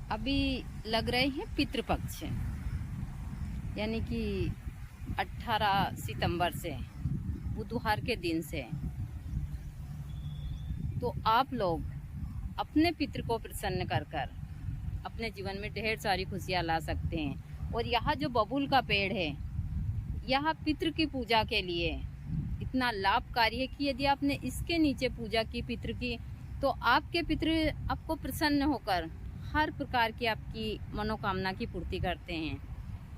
अभी लग रहे हैं पितृपक्ष, यानी कि 18 सितंबर से, बुधवार के दिन से। तो आप लोग अपने पितृ को प्रसन्न कर कर अपने जीवन में ढेर सारी खुशियां ला सकते हैं। और यहाँ जो बबूल का पेड़ है, यह पितृ की पूजा के लिए इतना लाभकारी है कि यदि आपने इसके नीचे पूजा की पितृ की, तो आपके पितृ आपको प्रसन्न होकर हर प्रकार की आपकी मनोकामना की पूर्ति करते हैं।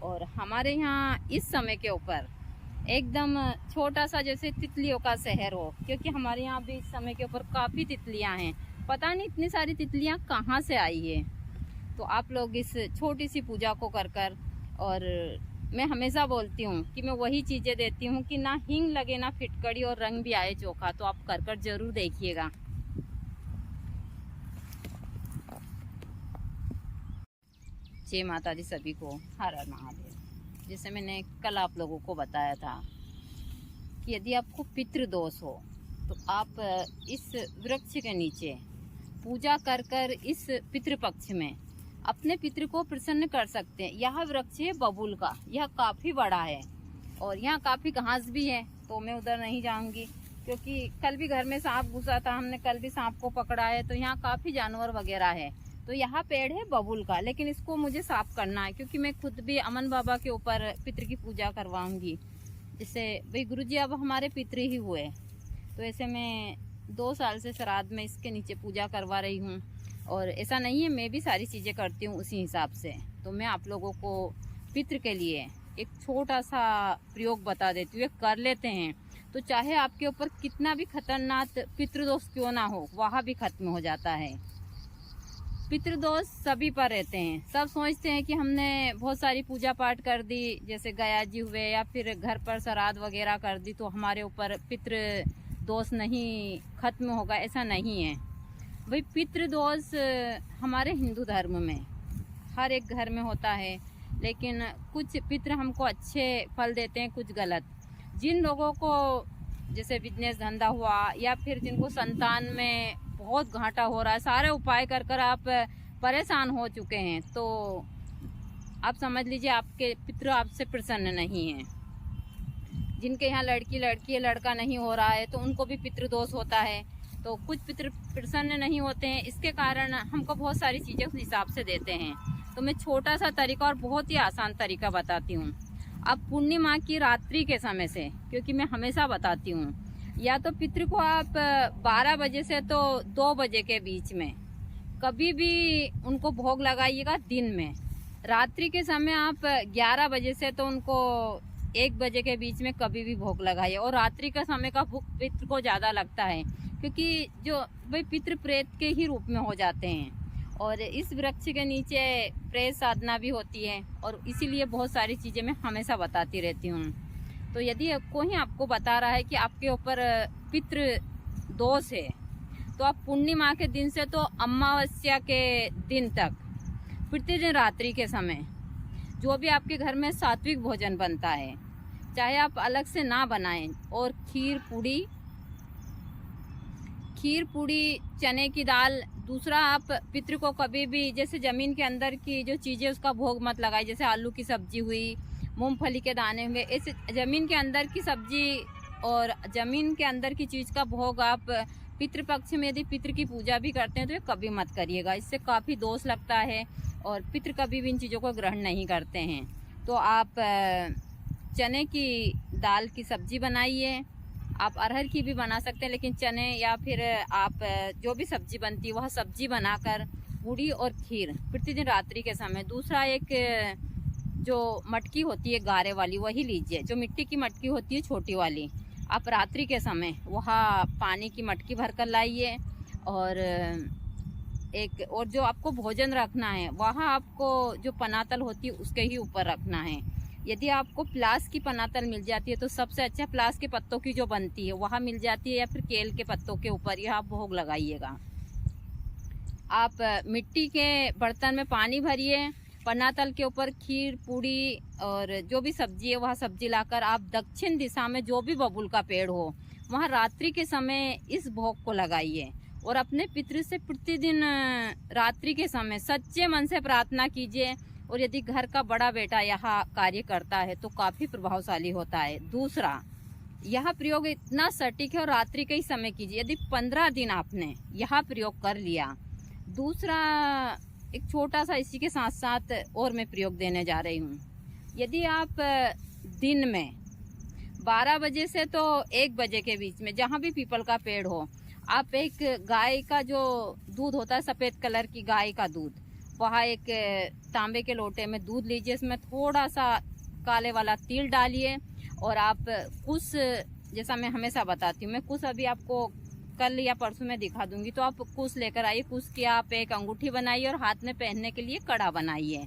और हमारे यहाँ इस समय के ऊपर एकदम छोटा सा जैसे तितलियों का शहर हो, क्योंकि हमारे यहाँ भी इस समय के ऊपर काफ़ी तितलियाँ हैं। पता नहीं इतनी सारी तितलियाँ कहाँ से आई है। तो आप लोग इस छोटी सी पूजा को कर कर, और मैं हमेशा बोलती हूँ कि मैं वही चीज़ें देती हूँ कि ना हींग लगे ना फिटकड़ी और रंग भी आए चोखा। तो आप कर कर जरूर देखिएगा। जय माता दी सभी को, हर हर महादेव। जैसे मैंने कल आप लोगों को बताया था कि यदि आपको पितृदोष हो तो आप इस वृक्ष के नीचे पूजा कर कर इस पितृपक्ष में अपने पितृ को प्रसन्न कर सकते हैं। यह वृक्ष है बबूल का, यह काफ़ी बड़ा है और यहाँ काफ़ी घास भी है। तो मैं उधर नहीं जाऊंगी क्योंकि कल भी घर में सांप घुसा था, हमने कल भी सांप को पकड़ा है। तो यहाँ काफ़ी जानवर वगैरह है। तो यहाँ पेड़ है बबूल का, लेकिन इसको मुझे साफ करना है क्योंकि मैं खुद भी अमन बाबा के ऊपर पितृ की पूजा करवाऊंगी। जैसे भाई गुरुजी अब हमारे पितृ ही हुए, तो ऐसे मैं 2 साल से श्राद्ध में इसके नीचे पूजा करवा रही हूँ। और ऐसा नहीं है, मैं भी सारी चीज़ें करती हूँ उसी हिसाब से। तो मैं आप लोगों को पितृ के लिए एक छोटा सा प्रयोग बता देती हूँ, कर लेते हैं तो चाहे आपके ऊपर कितना भी खतरनाक पितृदोष क्यों ना हो, वह भी खत्म हो जाता है। पितृदोष सभी पर रहते हैं। सब सोचते हैं कि हमने बहुत सारी पूजा पाठ कर दी, जैसे गया जी हुए या फिर घर पर श्राद्ध वगैरह कर दी, तो हमारे ऊपर पितृ दोष नहीं खत्म होगा। ऐसा नहीं है भाई। पितृदोष हमारे हिंदू धर्म में हर एक घर में होता है, लेकिन कुछ पितृ हमको अच्छे फल देते हैं, कुछ गलत। जिन लोगों को जैसे बिजनेस धंधा हुआ या फिर जिनको संतान में बहुत घाटा हो रहा है, सारे उपाय कर कर आप परेशान हो चुके हैं, तो आप समझ लीजिए आपके पितृ आपसे प्रसन्न नहीं हैं। जिनके यहाँ लड़की है, लड़का नहीं हो रहा है, तो उनको भी पितृदोष होता है। तो कुछ पितृ प्रसन्न नहीं होते हैं, इसके कारण हमको बहुत सारी चीज़ें उस हिसाब से देते हैं। तो मैं छोटा सा तरीका और बहुत ही आसान तरीका बताती हूँ। अब पूर्णिमा की रात्रि के समय से, क्योंकि मैं हमेशा बताती हूँ, या तो पितृ को आप 12 बजे से तो 2 बजे के बीच में कभी भी उनको भोग लगाइएगा। दिन में रात्रि के समय आप 11 बजे से तो उनको 1 बजे के बीच में कभी भी भोग लगाइए। और रात्रि का समय का भोग पितृ को ज़्यादा लगता है, क्योंकि जो भाई पितृ प्रेत के ही रूप में हो जाते हैं। और इस वृक्ष के नीचे प्रेत साधना भी होती है, और इसीलिए बहुत सारी चीज़ें मैं हमेशा बताती रहती हूँ। तो यदि कोई आपको बता रहा है कि आपके ऊपर पितृ दोष है, तो आप पूर्णिमा के दिन से तो अमावस्या के दिन तक प्रतिदिन रात्रि के समय जो भी आपके घर में सात्विक भोजन बनता है, चाहे आप अलग से ना बनाएं, और खीर पूड़ी चने की दाल। दूसरा, आप पितृ को कभी भी जैसे ज़मीन के अंदर की जो चीज़ें उसका भोग मत लगाए, जैसे आलू की सब्जी हुई, मूंगफली के दाने हुए, ऐसे ज़मीन के अंदर की सब्जी और ज़मीन के अंदर की चीज़ का भोग आप पितृपक्ष में यदि पितृ की पूजा भी करते हैं तो ये कभी मत करिएगा। इससे काफ़ी दोष लगता है और पितृ कभी भी इन चीज़ों को ग्रहण नहीं करते हैं। तो आप चने की दाल की सब्जी बनाइए। आप अरहर की भी बना सकते हैं, लेकिन चने या फिर आप जो भी सब्जी बनती है वह सब्जी बनाकर पूड़ी और खीर प्रतिदिन रात्रि के समय। दूसरा, एक जो मटकी होती है गारे वाली, वही लीजिए। जो मिट्टी की मटकी होती है छोटी वाली, आप रात्रि के समय वहाँ पानी की मटकी भर कर लाइए। और जो आपको भोजन रखना है वहाँ आपको जो पनातल होती है उसके ही ऊपर रखना है। यदि आपको प्लास की पनातल मिल जाती है तो सबसे अच्छा प्लास के पत्तों की जो बनती है वहाँ मिल जाती है, या फिर केल के पत्तों के ऊपर यह आप भोग लगाइएगा। आप मिट्टी के बर्तन में पानी भरिए, पनातल के ऊपर खीर पूड़ी और जो भी सब्जी है वह सब्जी लाकर आप दक्षिण दिशा में जो भी बबूल का पेड़ हो वहाँ रात्रि के समय इस भोग को लगाइए। और अपने पितृ से प्रतिदिन रात्रि के समय सच्चे मन से प्रार्थना कीजिए। और यदि घर का बड़ा बेटा यह कार्य करता है तो काफी प्रभावशाली होता है। दूसरा, यह प्रयोग इतना सटीक है और रात्रि के ही समय कीजिए। यदि 15 दिन आपने यह प्रयोग कर लिया। दूसरा, एक छोटा सा इसी के साथ साथ और मैं प्रयोग देने जा रही हूँ। यदि आप दिन में 12 बजे से तो 1 बजे के बीच में जहाँ भी पीपल का पेड़ हो, आप एक गाय का जो दूध होता है, सफ़ेद कलर की गाय का दूध, वहाँ एक तांबे के लोटे में दूध लीजिए, इसमें थोड़ा सा काले वाला तिल डालिए और आप कुछ, जैसा मैं हमेशा बताती हूँ, मैं कुछ अभी आपको कल या परसों में दिखा दूंगी, तो आप कुछ लेकर आइए। कुछ की आप एक अंगूठी बनाइए और हाथ में पहनने के लिए कड़ा बनाइए।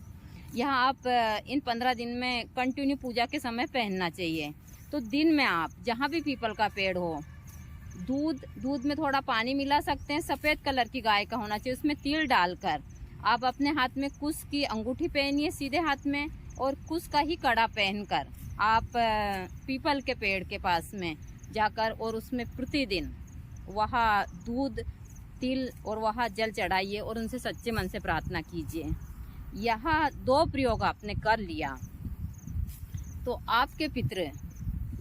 यह आप इन 15 दिन में कंटिन्यू पूजा के समय पहनना चाहिए। तो दिन में आप जहाँ भी पीपल का पेड़ हो, दूध में थोड़ा पानी मिला सकते हैं, सफ़ेद कलर की गाय का होना चाहिए, उसमें तिल डालकर आप अपने हाथ में कुश की अंगूठी पहनिए सीधे हाथ में, और कुश का ही कड़ा पहनकर आप पीपल के पेड़ के पास में जाकर और उसमें प्रतिदिन वहाँ दूध, तिल और वहाँ जल चढ़ाइए और उनसे सच्चे मन से प्रार्थना कीजिए। यह 2 प्रयोग आपने कर लिया तो आपके पितृ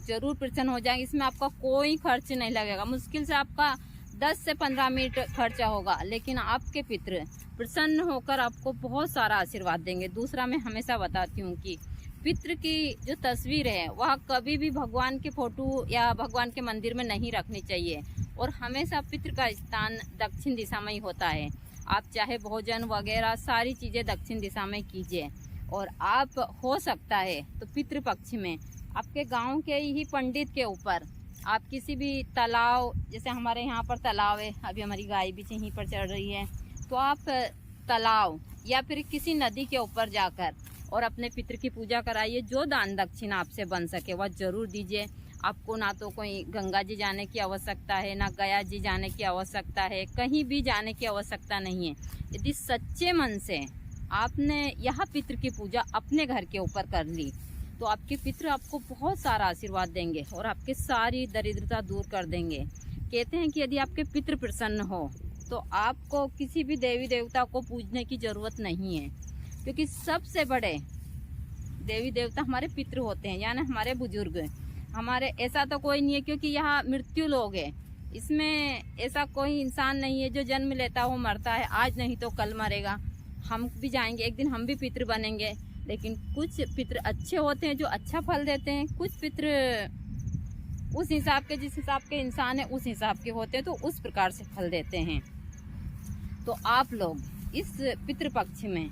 जरूर प्रसन्न हो जाएंगे। इसमें आपका कोई खर्च नहीं लगेगा, मुश्किल से आपका 10 से 15 मिनट खर्चा होगा, लेकिन आपके पितृ प्रसन्न होकर आपको बहुत सारा आशीर्वाद देंगे। दूसरा, मैं हमेशा बताती हूँ कि पितृ की जो तस्वीर है वह कभी भी भगवान के फोटो या भगवान के मंदिर में नहीं रखनी चाहिए, और हमेशा पितृ का स्थान दक्षिण दिशा में ही होता है। आप चाहे भोजन वगैरह सारी चीज़ें दक्षिण दिशा में कीजिए। और आप हो सकता है तो पितृपक्ष में आपके गांव के ही पंडित के ऊपर आप किसी भी तालाब, जैसे हमारे यहाँ पर तालाब है, अभी हमारी गाय भी यहीं पर चढ़ रही है, तो आप तालाब या फिर किसी नदी के ऊपर जाकर और अपने पितृ की पूजा कराइए। जो दान दक्षिणा आपसे बन सके वह जरूर दीजिए। आपको ना तो कोई गंगा जी जाने की आवश्यकता है, ना गया जी जाने की आवश्यकता है, कहीं भी जाने की आवश्यकता नहीं है। यदि सच्चे मन से आपने यह पितृ की पूजा अपने घर के ऊपर कर ली तो आपके पितृ आपको बहुत सारा आशीर्वाद देंगे और आपकी सारी दरिद्रता दूर कर देंगे। कहते हैं कि यदि आपके पितृ प्रसन्न हो तो आपको किसी भी देवी देवता को पूजने की जरूरत नहीं है, क्योंकि सबसे बड़े देवी देवता हमारे पितृ होते हैं, यानी हमारे बुजुर्ग। हमारे ऐसा तो कोई नहीं है, क्योंकि यहाँ मृत्यु लोग है, इसमें ऐसा कोई इंसान नहीं है जो जन्म लेता हो मरता है, आज नहीं तो कल मरेगा। हम भी जाएंगे एक दिन, हम भी पितृ बनेंगे। लेकिन कुछ पितृ अच्छे होते हैं जो अच्छा फल देते हैं, कुछ पितृ उस हिसाब के, जिस हिसाब के इंसान है उस हिसाब के होते हैं, तो उस प्रकार से फल देते हैं। तो आप लोग इस पितृपक्ष में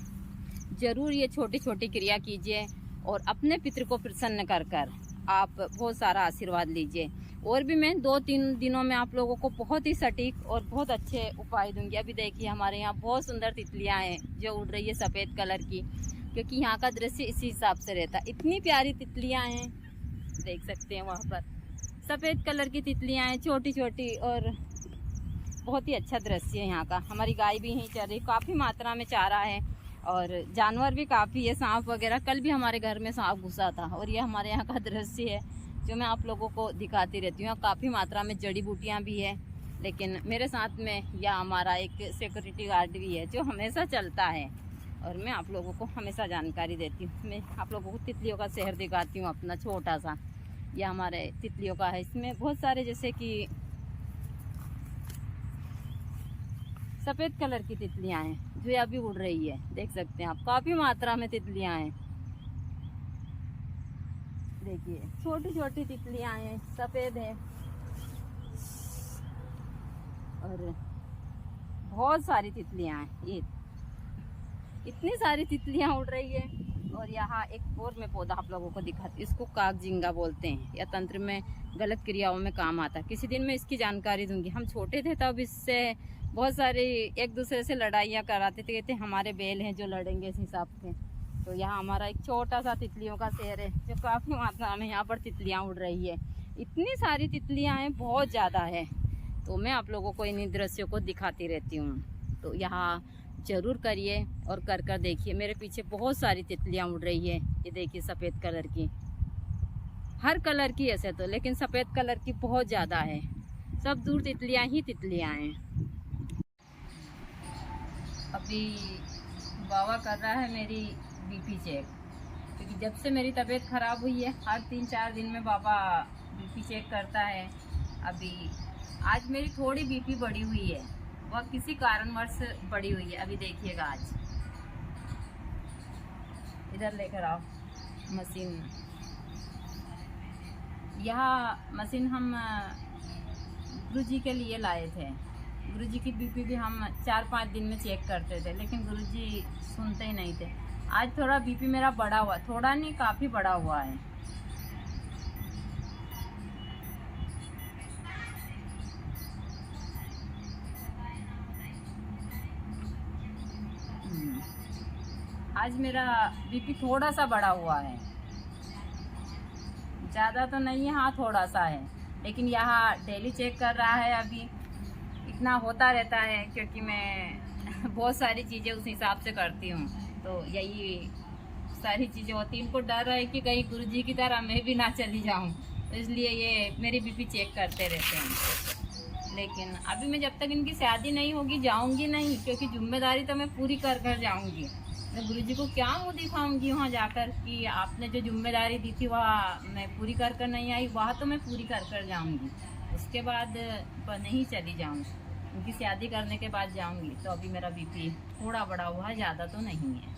जरूर ये छोटी छोटी क्रिया कीजिए और अपने पितृ को प्रसन्न कर कर आप बहुत सारा आशीर्वाद लीजिए। और भी मैं 2-3 दिनों में आप लोगों को बहुत ही सटीक और बहुत अच्छे उपाय दूंगी। अभी देखिए हमारे यहाँ बहुत सुंदर तितलियाँ हैं जो उड़ रही है सफ़ेद कलर की, क्योंकि यहाँ का दृश्य इसी हिसाब से रहता है। इतनी प्यारी तितलियाँ हैं, देख सकते हैं वहाँ पर सफ़ेद कलर की तितलियाँ हैं, छोटी छोटी, और बहुत ही अच्छा दृश्य है यहाँ का। हमारी गाय भी यहीं चल रही, काफ़ी मात्रा में चारा है और जानवर भी काफ़ी है, सांप वगैरह। कल भी हमारे घर में सांप घुसा था। और ये हमारे यहाँ का दृश्य है जो मैं आप लोगों को दिखाती रहती हूँ। काफ़ी मात्रा में जड़ी बूटियाँ भी है, लेकिन मेरे साथ में या हमारा एक सिक्योरिटी गार्ड भी है जो हमेशा चलता है और मैं आप लोगों को हमेशा जानकारी देती हूँ। मैं आप लोगों को तितलियों का शहर दिखाती हूँ अपना छोटा सा। यह हमारे तितलियों का है, इसमें बहुत सारे जैसे कि सफ़ेद कलर की तितलियां हैं जो अभी उड़ रही है, देख सकते हैं आप। काफ़ी मात्रा में तितलियां हैं, देखिए छोटी छोटी तितलियां हैं, सफ़ेद है और बहुत सारी तितलियां हैं। ये इतनी सारी तितलियां उड़ रही है। और यहाँ एक और मैं पौधा आप लोगों को दिखाती, इसको कागजिंगा बोलते हैं, या तंत्र में गलत क्रियाओं में काम आता है। किसी दिन मैं इसकी जानकारी दूंगी। हम छोटे थे तब इससे बहुत सारी एक दूसरे से लड़ाइयाँ कराते थे, कहते हमारे बैल हैं जो लड़ेंगे इस हिसाब से। तो यहाँ हमारा एक छोटा सा तितलियों का शहर है जो काफ़ी मात्रा में यहाँ पर तितलियाँ उड़ रही है। इतनी सारी तितलियाँ हैं, बहुत ज़्यादा है। तो मैं आप लोगों को इन्हीं दृश्यों को दिखाती रहती हूँ। तो यहाँ ज़रूर करिए और कर कर देखिए। मेरे पीछे बहुत सारी तितलियाँ उड़ रही है, ये देखिए सफ़ेद कलर की, हर कलर की ऐसे तो, लेकिन सफ़ेद कलर की बहुत ज़्यादा है। सब दूर तितलियाँ ही तितलियाँ हैं। अभी बाबा कर रहा है मेरी बीपी चेक, क्योंकि जब से मेरी तबीयत ख़राब हुई है हर 3-4 दिन में बाबा बीपी चेक करता है। अभी आज मेरी थोड़ी बीपी बढ़ी हुई है, वह किसी कारणवश बढ़ी हुई है। अभी देखिएगा, आज इधर लेकर आओ मशीन। यह मशीन हम गुरुजी के लिए लाए थे। गुरुजी की बीपी भी हम 4-5 दिन में चेक करते थे, लेकिन गुरुजी सुनते ही नहीं थे। आज थोड़ा बीपी मेरा बढ़ा हुआ, थोड़ा नहीं काफ़ी बढ़ा हुआ है। आज मेरा बीपी थोड़ा सा बढ़ा हुआ है, ज़्यादा तो नहीं है, हाँ थोड़ा सा है। लेकिन यहाँ डेली चेक कर रहा है। अभी इतना होता रहता है क्योंकि मैं बहुत सारी चीज़ें उस हिसाब से करती हूँ, तो यही सारी चीज़ें होती। इनको डर है कि कहीं गुरुजी की तरह मैं भी ना चली जाऊँ, तो इसलिए ये मेरी बीपी चेक करते रहते हैं। लेकिन अभी मैं जब तक इनकी शादी नहीं होगी जाऊँगी नहीं, क्योंकि जिम्मेदारी तो मैं पूरी कर कर जाऊँगी। मैं गुरुजी को क्या मुँह दिखाऊंगी वहाँ जाकर कि आपने जो जिम्मेदारी दी थी वह मैं पूरी कर कर नहीं आई, वह तो मैं पूरी कर कर जाऊँगी। उसके बाद नहीं चली जाऊँगी, उनकी शादी करने के बाद जाऊँगी। तो अभी मेरा बीपी थोड़ा बढ़ा हुआ है, ज़्यादा तो नहीं है।